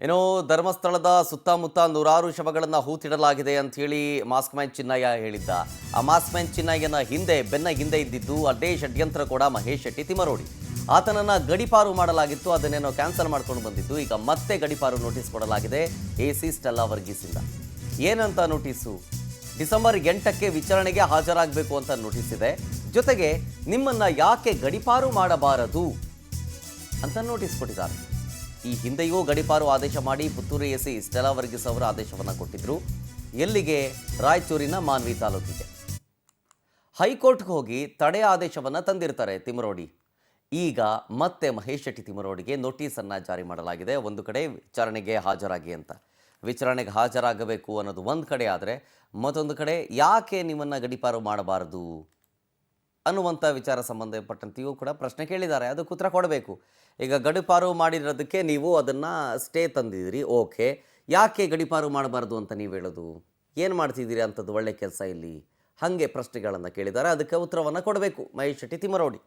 ಏನೋ ಧರ್ಮಸ್ಥಳದ ಸುತ್ತಮುತ್ತ ನೂರಾರು ಶವಗಳನ್ನು ಹೂತಿಡಲಾಗಿದೆ ಅಂತ ಹೇಳಿ ಮಾಸ್ಕ್ ಮ್ಯಾನ್ ಚಿನ್ನಯ್ಯ ಹೇಳಿದ್ದ. ಆ ಮಾಸ್ಕ್ ಮ್ಯಾನ್ ಚಿನ್ನಯ್ಯನ ಬೆನ್ನ ಹಿಂದೆ ಇದ್ದಿದ್ದು ಅಡ್ಡೇ ಷಡ್ಯಂತ್ರ ಕೂಡ ಮಹೇಶ್ ಶೆಟ್ಟಿ ತಿಮರೋಡಿ. ಆತನನ್ನ ಗಡಿಪಾರು ಮಾಡಲಾಗಿತ್ತು, ಅದನ್ನೇನೋ ಕ್ಯಾನ್ಸಲ್ ಮಾಡ್ಕೊಂಡು ಬಂದಿದ್ದು. ಈಗ ಮತ್ತೆ ಗಡಿಪಾರು ನೋಟಿಸ್ ಕೊಡಲಾಗಿದೆ ಎಸಿ ಸ್ಟೆಲ್ಲಾ ವರ್ಗೀಸಿಂದ. ಏನಂತ ನೋಟಿಸು? ಡಿಸೆಂಬರ್ 8ಕ್ಕೆ ವಿಚಾರಣೆಗೆ ಹಾಜರಾಗಬೇಕು ಅಂತ ನೋಟಿಸ್ ಇದೆ. ಜೊತೆಗೆ ನಿಮ್ಮನ್ನ ಯಾಕೆ ಗಡಿಪಾರು ಮಾಡಬಾರದು ಅಂತ ನೋಟಿಸ್ ಕೊಟ್ಟಿದ್ದಾರೆ. ಈ ಹಿಂದೆಯೂ ಗಡಿಪಾರು ಆದೇಶ ಮಾಡಿ ಪುತ್ತೂರು ಎಸಿ ಸ್ಟೆಲ್ಲಾ ವರ್ಗೀಸ್ ಅವರ ಆದೇಶವನ್ನು ಕೊಟ್ಟಿದ್ರು. ಎಲ್ಲಿಗೆ? ರಾಯಚೂರಿನ ಮಾನ್ವಿ ತಾಲೂಕಿಗೆ. ಹೈಕೋರ್ಟ್ಗೆ ಹೋಗಿ ತಡೆ ಆದೇಶವನ್ನು ತಂದಿರ್ತಾರೆ ತಿಮರೋಡಿ. ಈಗ ಮತ್ತೆ ಮಹೇಶ್ ಶೆಟ್ಟಿ ತಿಮರೋಡಿಗೆ ನೋಟಿಸನ್ನು ಜಾರಿ ಮಾಡಲಾಗಿದೆ. ಒಂದು ಕಡೆ ವಿಚಾರಣೆಗೆ ಹಾಜರಾಗಿ ಅಂತ. ವಿಚಾರಣೆಗೆ ಹಾಜರಾಗಬೇಕು ಅನ್ನೋದು ಒಂದು ಕಡೆ ಆದರೆ, ಮತ್ತೊಂದು ಕಡೆ ಯಾಕೆ ನಿಮ್ಮನ್ನು ಗಡಿಪಾರು ಮಾಡಬಾರದು ಅನ್ನುವಂಥ ವಿಚಾರ ಸಂಬಂಧಪಟ್ಟಂತೆಯೂ ಕೂಡ ಪ್ರಶ್ನೆ ಕೇಳಿದ್ದಾರೆ. ಅದಕ್ಕೆ ಉತ್ತರ ಕೊಡಬೇಕು. ಈಗ ಗಡಿಪಾರು ಮಾಡಿರೋದಕ್ಕೆ ನೀವು ಅದನ್ನು ಸ್ಟೇ ತಂದಿದ್ದೀರಿ, ಓಕೆ. ಯಾಕೆ ಗಡಿಪಾರು ಮಾಡಬಾರ್ದು ಅಂತ ನೀವು ಹೇಳೋದು? ಏನು ಮಾಡ್ತಿದ್ದೀರಿ ಅಂಥದ್ದು ಒಳ್ಳೆ ಕೆಲಸ ಇಲ್ಲಿ? ಹಾಗೆ ಪ್ರಶ್ನೆಗಳನ್ನು ಕೇಳಿದ್ದಾರೆ. ಅದಕ್ಕೆ ಉತ್ತರವನ್ನು ಕೊಡಬೇಕು ಮಹೇಶ್ ಶೆಟ್ಟಿ ತಿಮರೋಡಿ.